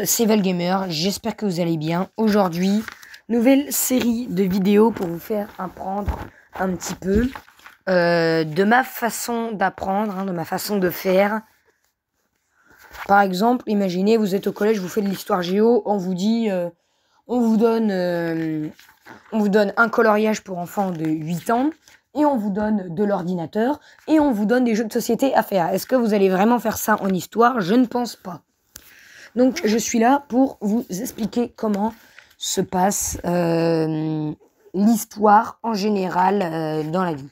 C'est Valgamer, j'espère que vous allez bien. Aujourd'hui, nouvelle série de vidéos pour vous faire apprendre un petit peu de ma façon d'apprendre, de ma façon de faire. Par exemple, imaginez, vous êtes au collège, vous faites de l'histoire géo, on vous dit, on vous donne un coloriage pour enfants de 8 ans, et on vous donne de l'ordinateur, et on vous donne des jeux de société à faire. Est-ce que vous allez vraiment faire ça en histoire? Je ne pense pas. Donc, je suis là pour vous expliquer comment se passe l'histoire en général dans la vie.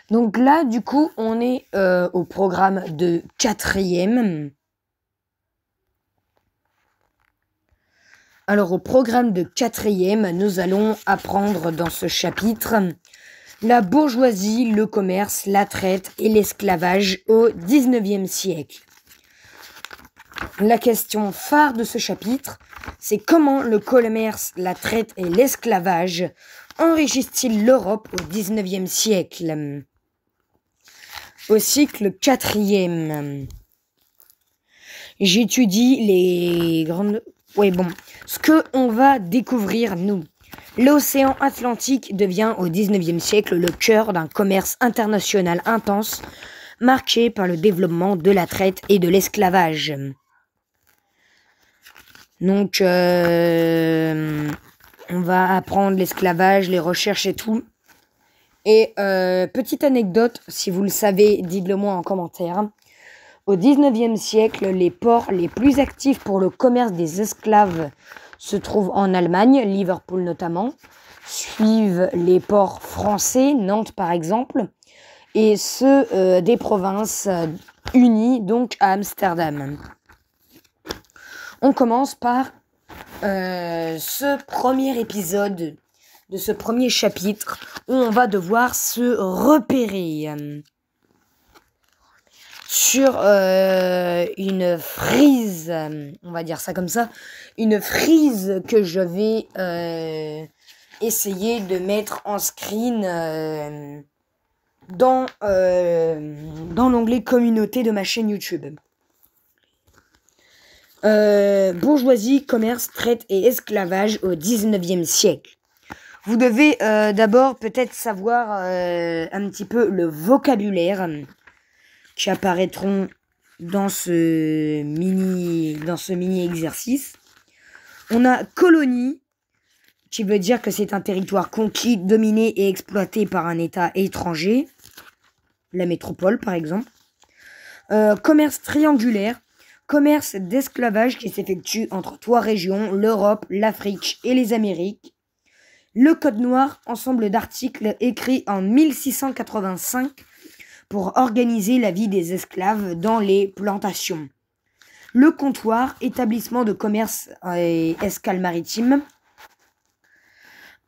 Donc là, du coup, on est au programme de 4e. Alors, au programme de 4e, nous allons apprendre dans ce chapitre la bourgeoisie, le commerce, la traite et l'esclavage au 19e siècle. La question phare de ce chapitre, c'est comment le commerce, la traite et l'esclavage enrichissent-ils l'Europe au 19e siècle? Au cycle 4e, j'étudie les grandes... ce que on va découvrir, nous. L'océan Atlantique devient au 19e siècle le cœur d'un commerce international intense, marqué par le développement de la traite et de l'esclavage. Donc, on va apprendre l'esclavage, les recherches et tout. Et petite anecdote, si vous le savez, dites-le moi en commentaire. Au 19e siècle, les ports les plus actifs pour le commerce des esclaves se trouvent en Allemagne, Liverpool notamment. Suivent les ports français, Nantes par exemple, et ceux des provinces unies, donc à Amsterdam. On commence par ce premier épisode de ce premier chapitre où on va devoir se repérer sur une frise, on va dire ça comme ça, une frise que je vais essayer de mettre en screen dans l'onglet communauté de ma chaîne YouTube. Bourgeoisie, commerce, traite et esclavage au 19e siècle. Vous devez d'abord peut-être savoir un petit peu le vocabulaire qui apparaîtront dans ce mini exercice. On a colonie, qui veut dire que c'est un territoire conquis, dominé et exploité par un État étranger, la métropole par exemple. Commerce triangulaire, commerce d'esclavage qui s'effectue entre 3 régions, l'Europe, l'Afrique et les Amériques. Le Code noir, ensemble d'articles écrits en 1685 pour organiser la vie des esclaves dans les plantations. Le comptoir, établissement de commerce et escale maritime.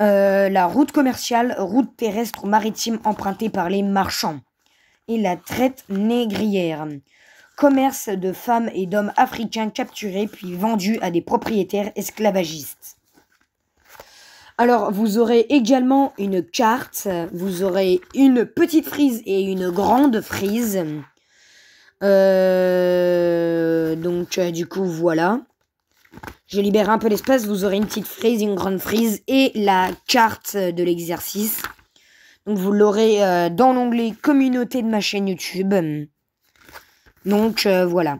La route commerciale, route terrestre ou maritime empruntée par les marchands. Et la traite négrière, commerce de femmes et d'hommes africains capturés puis vendus à des propriétaires esclavagistes. Alors, vous aurez également une carte, vous aurez une petite frise et une grande frise. Du coup, voilà. Je libère un peu l'espace, vous aurez une petite frise, une grande frise et la carte de l'exercice. Donc, vous l'aurez dans l'onglet communauté de ma chaîne YouTube. Donc, voilà.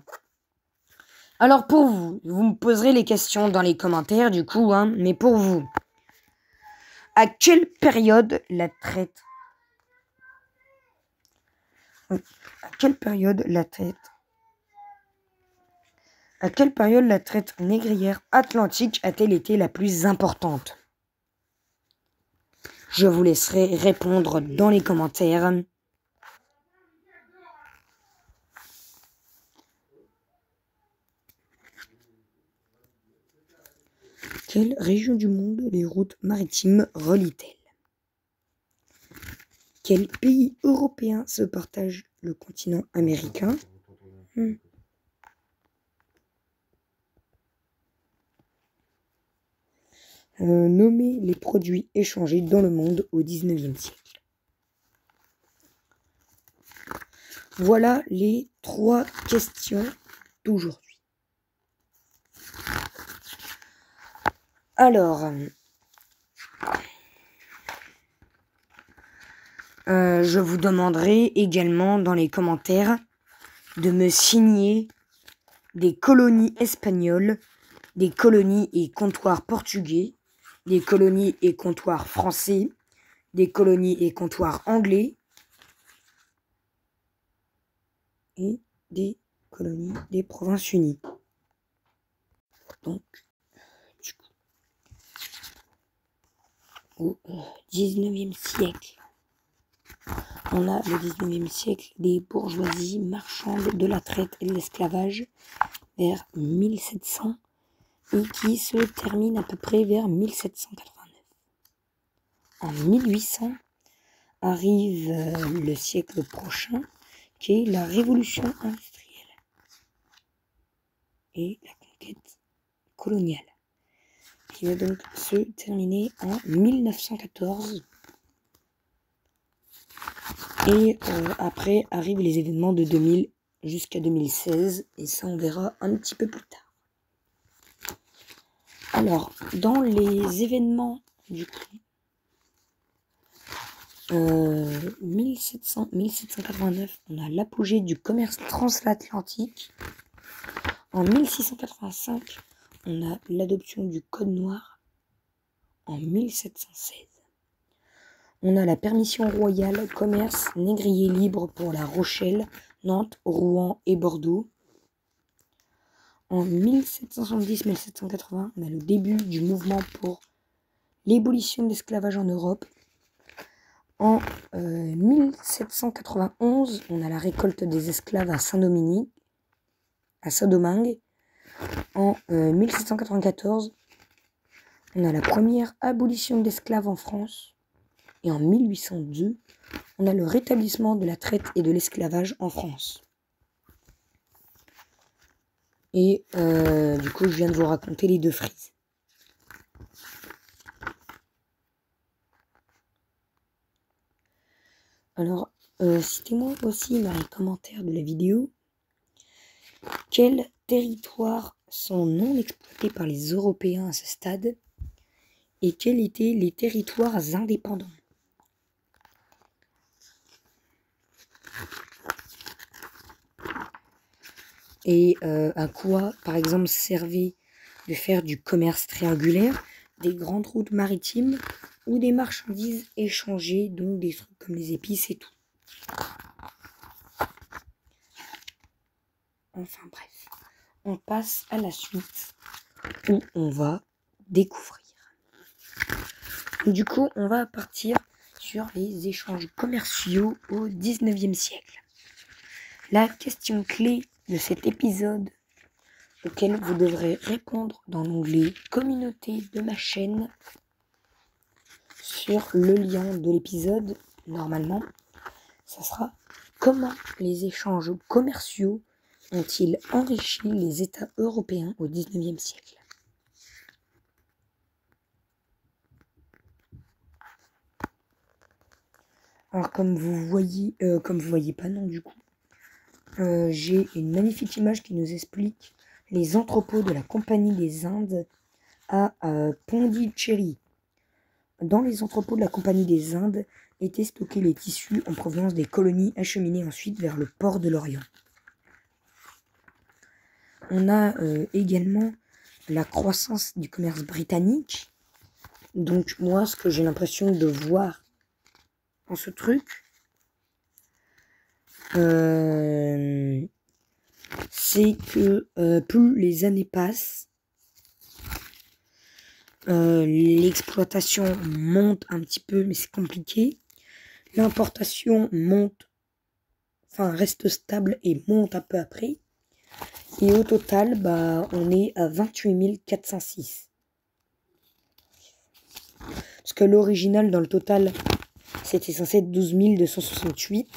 Alors, pour vous me poserez les questions dans les commentaires, du coup, mais pour vous... À quelle période la traite négrière atlantique a-t-elle été la plus importante? Je vous laisserai répondre dans les commentaires. Quelle région du monde les routes maritimes relient-elles? Quel pays européen se partage le continent américain? Nommer les produits échangés dans le monde au 19e siècle. Voilà les 3 questions d'aujourd'hui. Alors, je vous demanderai également dans les commentaires de me signer des colonies espagnoles, des colonies et comptoirs portugais, des colonies et comptoirs français, des colonies et comptoirs anglais et des colonies des Provinces-Unies. Donc, du coup, au 19e siècle, on a le 19e siècle des bourgeoisies marchandes de la traite et de l'esclavage vers 1700 et qui se termine à peu près vers 1789. En 1800 arrive le siècle prochain qui est la révolution industrielle et la conquête coloniale qui va donc se terminer en 1914. Et après arrivent les événements de 2000 jusqu'à 2016, et ça on verra un petit peu plus tard. Alors, dans les événements du coup, 1789, on a l'apogée du commerce transatlantique. En 1685, on a l'adoption du Code noir. En 1716. On a la permission royale commerce négrier libre pour La Rochelle, Nantes, Rouen et Bordeaux. En 1770-1780, on a le début du mouvement pour l'ébolition de l'esclavage en Europe. En 1791, on a la récolte des esclaves à Saint-Domingue. En 1794, on a la première abolition de l'esclave en France. Et en 1802, on a le rétablissement de la traite et de l'esclavage en France. Et du coup, je viens de vous raconter les deux frises. Alors, citez-moi aussi dans les commentaires de la vidéo quels territoires sont non exploités par les Européens à ce stade et quels étaient les territoires indépendants. Et à quoi, par exemple, servait de faire du commerce triangulaire, des grandes routes maritimes ou des marchandises échangées, donc des trucs comme les épices et tout. Enfin bref, on passe à la suite où on va découvrir. Du coup, on va partir sur les échanges commerciaux au 19e siècle. La question clé de cet épisode, auquel vous devrez répondre dans l'onglet communauté de ma chaîne, sur le lien de l'épisode, normalement, ça sera comment les échanges commerciaux ont-ils enrichi les États européens au 19e siècle. Alors comme vous voyez pas non du coup, j'ai une magnifique image qui nous explique les entrepôts de la Compagnie des Indes à Pondichéry. Dans les entrepôts de la Compagnie des Indes étaient stockés les tissus en provenance des colonies acheminés ensuite vers le port de l'Orient. On a également la croissance du commerce britannique. Donc moi, ce que j'ai l'impression de voir dans ce truc, c'est que plus les années passent, l'exploitation monte un petit peu, mais c'est compliqué. L'importation monte, enfin reste stable et monte un peu après. Et au total, on est à 28 406. Parce que l'original dans le total, c'était censé être 12 268.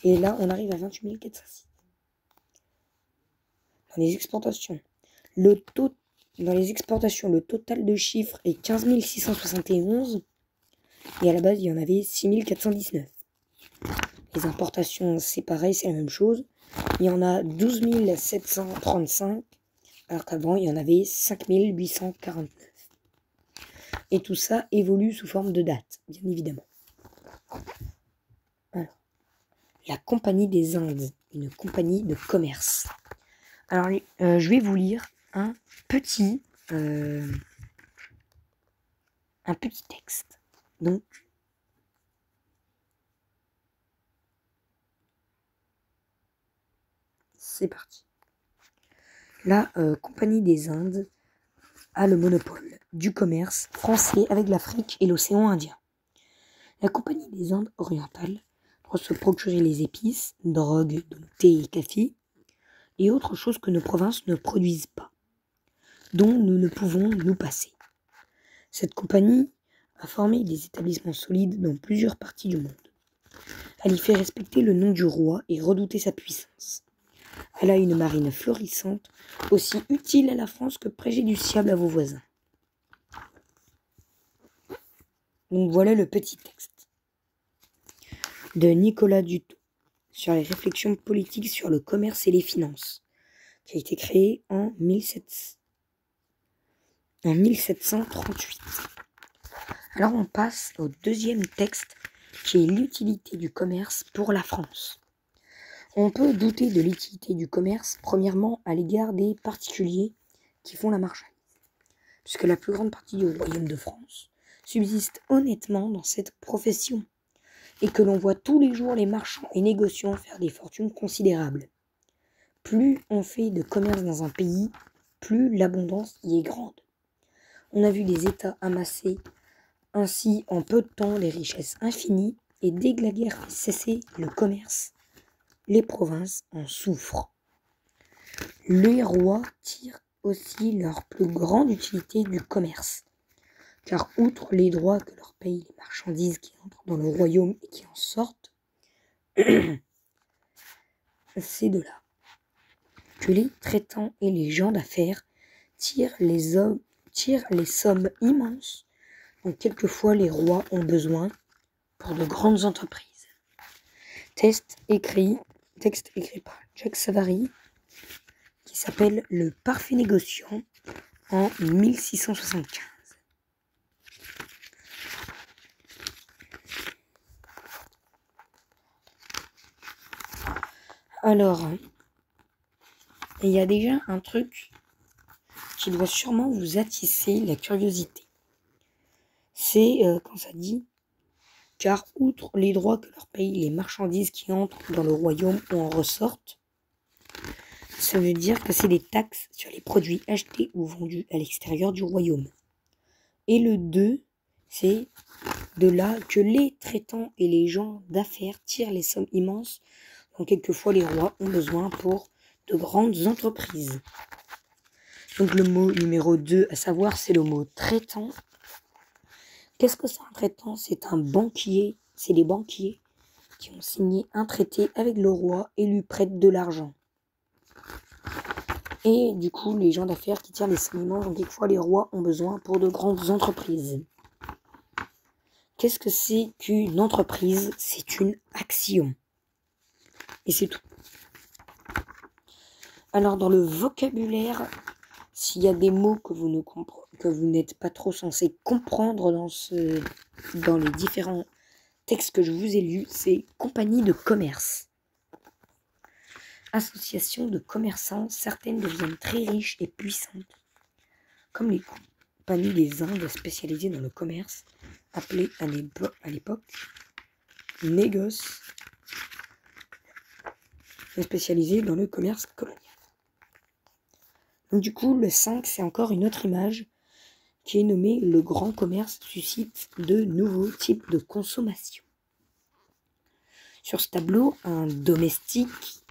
Et là, on arrive à 28 406. Dans les exportations, le total de chiffres est 15 671. Et à la base, il y en avait 6 419. Les importations, c'est pareil, c'est la même chose. Il y en a 12 735, alors qu'avant, il y en avait 5 849. Et tout ça évolue sous forme de date, bien évidemment. Alors, la Compagnie des Indes, une compagnie de commerce. Alors, je vais vous lire un petit texte. Donc, c'est parti. La Compagnie des Indes a le monopole du commerce français avec l'Afrique et l'océan Indien. La Compagnie des Indes orientales doit se procurer les épices, drogues, donc thé et café, et autres choses que nos provinces ne produisent pas, dont nous ne pouvons nous passer. Cette compagnie a formé des établissements solides dans plusieurs parties du monde. Elle y fait respecter le nom du roi et redouter sa puissance. Elle a une marine florissante, aussi utile à la France que préjudiciable à vos voisins. Donc voilà le petit texte de Nicolas Dutot sur les réflexions politiques sur le commerce et les finances, qui a été créé en 1738. Alors on passe au deuxième texte, qui est l'utilité du commerce pour la France. On peut douter de l'utilité du commerce, premièrement à l'égard des particuliers qui font la marchandise, puisque la plus grande partie du royaume de France subsiste honnêtement dans cette profession, et que l'on voit tous les jours les marchands et négociants faire des fortunes considérables. Plus on fait de commerce dans un pays, plus l'abondance y est grande. On a vu des États amasser ainsi en peu de temps des richesses infinies, et dès que la guerre fait cesser le commerce, les provinces en souffrent. Les rois tirent aussi leur plus grande utilité du commerce, car outre les droits que leur payent les marchandises qui entrent dans le royaume et qui en sortent, c'est de là que les traitants et les gens d'affaires tirent les sommes immenses dont quelquefois les rois ont besoin pour de grandes entreprises. Texte écrit par Jacques Savary, qui s'appelle Le Parfait Négociant, en 1675. Alors, il y a déjà un truc qui doit sûrement vous attiser la curiosité. C'est quand ça dit « Car outre les droits que leur payent les marchandises qui entrent dans le royaume ou en ressortent », ça veut dire que c'est des taxes sur les produits achetés ou vendus à l'extérieur du royaume. Et le 2, c'est de là que les traitants et les gens d'affaires tirent les sommes immenses dont quelquefois les rois ont besoin pour de grandes entreprises. Donc le mot numéro 2, à savoir, c'est le mot traitant. Qu'est-ce que c'est un traitant? C'est un banquier, c'est des banquiers qui ont signé un traité avec le roi et lui prêtent de l'argent. Et du coup, les gens d'affaires qui tirent les sommes immenses dont quelquefois les rois ont besoin pour de grandes entreprises. Qu'est-ce que c'est qu'une entreprise? C'est une action. Et c'est tout. Alors, dans le vocabulaire, s'il y a des mots que vous n'êtes pas trop censé comprendre dans les différents textes que je vous ai lus, c'est compagnie de commerce. Association de commerçants, certaines deviennent très riches et puissantes, comme les compagnies des Indes spécialisées dans le commerce, appelées à l'époque négoces, spécialisées dans le commerce colonial. Donc du coup, le 5, c'est encore une autre image qui est nommée « Le grand commerce suscite de nouveaux types de consommation ». Sur ce tableau, un domestique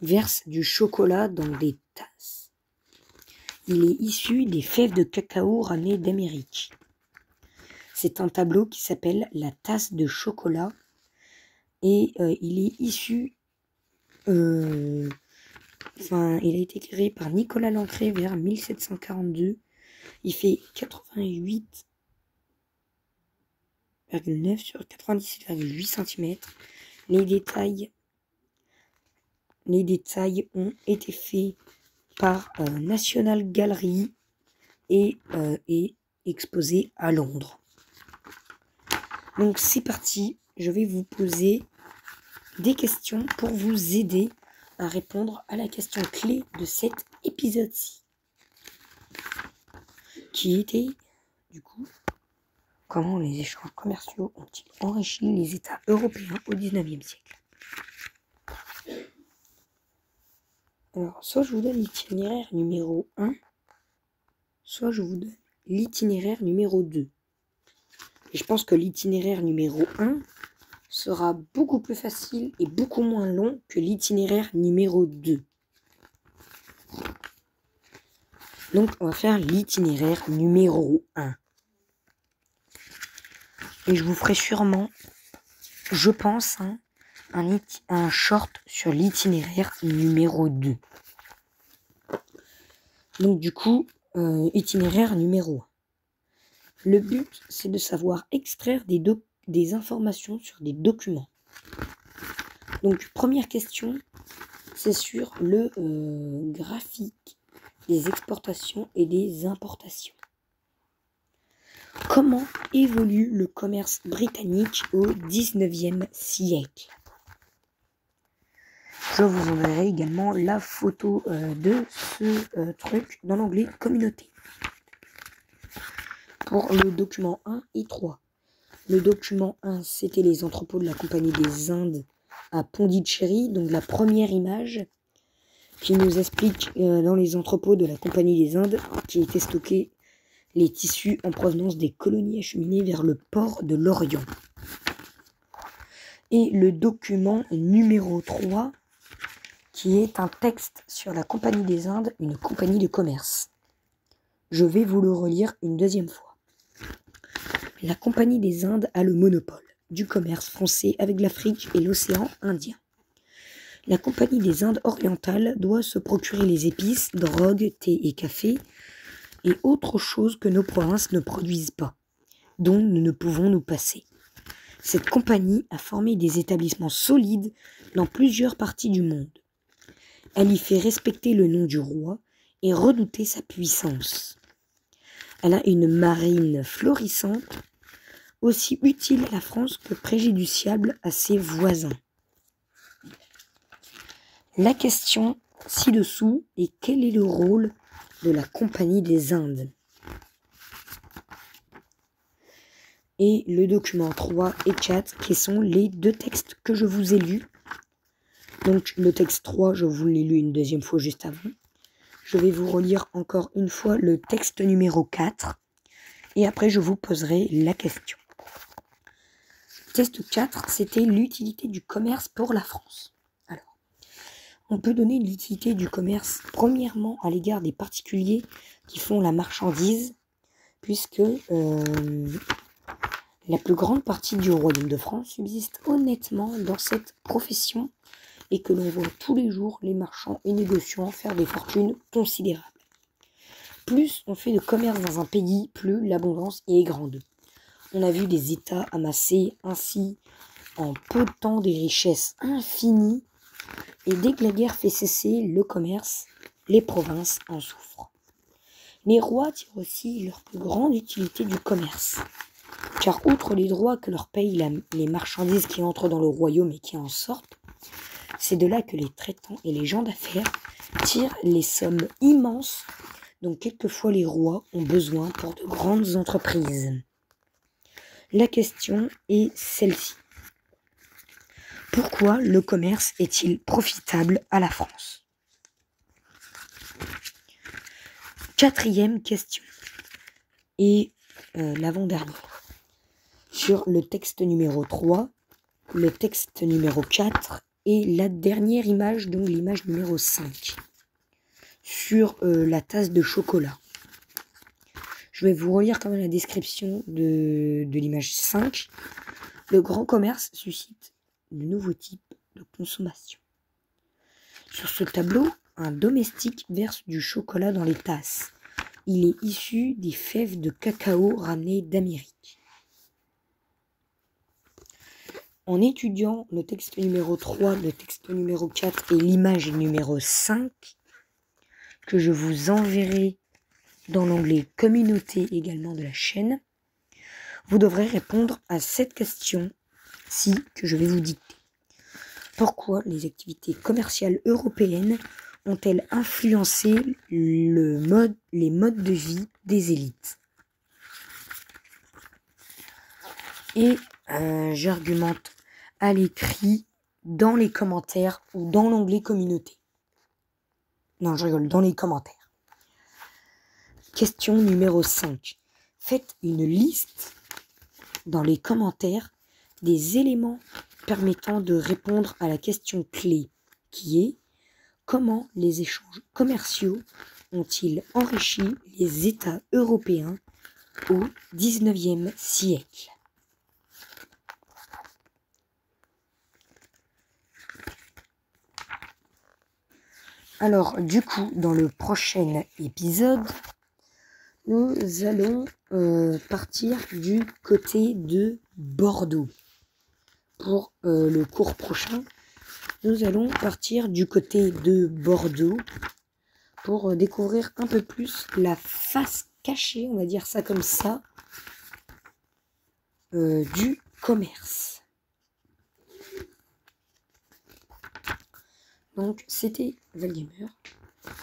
verse du chocolat dans des tasses. Il est issu des fèves de cacao ramenées d'Amérique. C'est un tableau qui s'appelle La tasse de chocolat et il est issu... il a été créé par Nicolas Lancret vers 1742. Il fait 88,9 sur 97,8 cm. Les détails ont été faits par National Gallery et exposé à Londres. Donc c'est parti, je vais vous poser des questions pour vous aider à répondre à la question clé de cet épisode-ci. Qui était, du coup, comment les échanges commerciaux ont-ils enrichi les États européens au XIXe siècle? Alors, soit je vous donne l'itinéraire numéro 1, soit je vous donne l'itinéraire numéro 2. Et je pense que l'itinéraire numéro 1 sera beaucoup plus facile et beaucoup moins long que l'itinéraire numéro 2. Donc, on va faire l'itinéraire numéro 1. Et je vous ferai sûrement, je pense, un short sur l'itinéraire numéro 2. Donc, du coup, itinéraire numéro 1. Le but, c'est de savoir extraire des informations sur des documents. Donc, première question, c'est sur le graphique des exportations et des importations. Comment évolue le commerce britannique au XIXe siècle? Je vous enverrai également la photo de ce truc dans l'onglet Communauté. Pour le document 1 et 3. Le document 1, c'était les entrepôts de la Compagnie des Indes à Pondichéry, donc la première image qui nous explique dans les entrepôts de la Compagnie des Indes qui étaient stockés les tissus en provenance des colonies acheminées vers le port de l'Orient. Et le document numéro 3, qui est un texte sur la Compagnie des Indes, une compagnie de commerce. Je vais vous le relire une deuxième fois. La Compagnie des Indes a le monopole du commerce français avec l'Afrique et l'océan Indien. La Compagnie des Indes orientales doit se procurer les épices, drogues, thé et café et autres choses que nos provinces ne produisent pas, dont nous ne pouvons nous passer. Cette compagnie a formé des établissements solides dans plusieurs parties du monde. Elle y fait respecter le nom du roi et redouter sa puissance. Elle a une marine florissante, aussi utile à la France que préjudiciable à ses voisins. La question ci-dessous est quel est le rôle de la Compagnie des Indes? Et le document 3 et 4, qui sont les deux textes que je vous ai lus. Donc le texte 3, je vous l'ai lu une deuxième fois juste avant. Je vais vous relire encore une fois le texte numéro 4. Et après, je vous poserai la question. Texte 4, c'était l'utilité du commerce pour la France. Alors, on peut donner l'utilité du commerce premièrement à l'égard des particuliers qui font la marchandise, puisque la plus grande partie du royaume de France subsiste honnêtement dans cette profession et que l'on voit tous les jours les marchands et négociants faire des fortunes considérables. Plus on fait de commerce dans un pays, plus l'abondance est grande. On a vu des États amasser ainsi en peu de temps des richesses infinies et dès que la guerre fait cesser le commerce, les provinces en souffrent. Les rois tirent aussi leur plus grande utilité du commerce, car outre les droits que leur payent les marchandises qui entrent dans le royaume et qui en sortent, c'est de là que les traitants et les gens d'affaires tirent les sommes immenses dont quelquefois les rois ont besoin pour de grandes entreprises. La question est celle-ci. Pourquoi le commerce est-il profitable à la France? Quatrième question. Et l'avant-dernière. Sur le texte numéro 3, le texte numéro 4 et la dernière image, donc l'image numéro 5. Sur la tasse de chocolat. Je vais vous relire quand même la description de l'image 5. Le grand commerce suscite de nouveaux types de consommation. Sur ce tableau, un domestique verse du chocolat dans les tasses. Il est issu des fèves de cacao ramenées d'Amérique. En étudiant le texte numéro 3, le texte numéro 4 et l'image numéro 5, que je vous enverrai dans l'onglet communauté également de la chaîne, vous devrez répondre à cette question-ci que je vais vous dicter. Pourquoi les activités commerciales européennes ont-elles influencé les modes de vie des élites? Et j'argumente à l'écrit dans les commentaires ou dans l'onglet communauté. Non, je rigole, dans les commentaires. Question numéro 5. Faites une liste dans les commentaires des éléments permettant de répondre à la question clé qui est: comment les échanges commerciaux ont-ils enrichi les États européens au XIXe siècle? Alors, du coup, dans le prochain épisode, nous allons partir du côté de Bordeaux. Pour le cours prochain, nous allons partir du côté de Bordeaux pour découvrir un peu plus la face cachée, on va dire ça comme ça, du commerce. Donc, c'était Valgamer.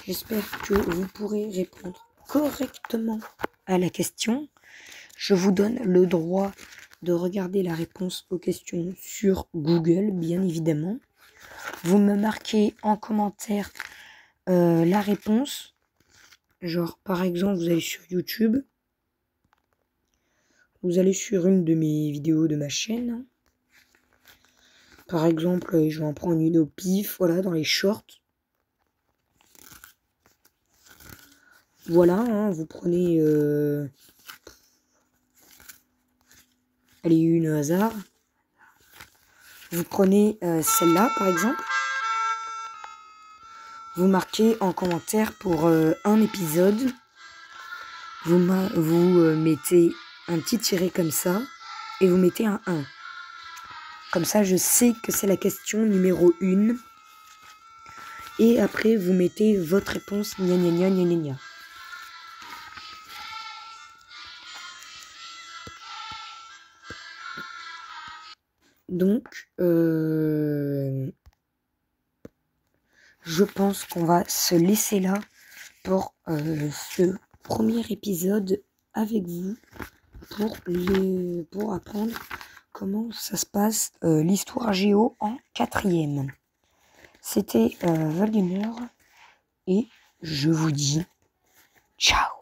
J'espère que vous pourrez répondre correctement à la question. Je vous donne le droit de regarder la réponse aux questions sur Google, bien évidemment. Vous me marquez en commentaire la réponse. Genre, par exemple, vous allez sur YouTube. Vous allez sur une de mes vidéos de ma chaîne. Par exemple, je vais en prendre une au pif, voilà, dans les shorts. Voilà, hein, vous prenez... allez, une au hasard. Vous prenez celle-là, par exemple. Vous marquez en commentaire pour un épisode. Vous mettez un petit tiret comme ça. Et vous mettez un 1. Comme ça, je sais que c'est la question numéro 1. Et après, vous mettez votre réponse, gna gna gna gna gna gna. Donc, je pense qu'on va se laisser là pour ce premier épisode avec vous pour apprendre comment ça se passe l'histoire géo en 4e. C'était Valgamer et je vous dis ciao.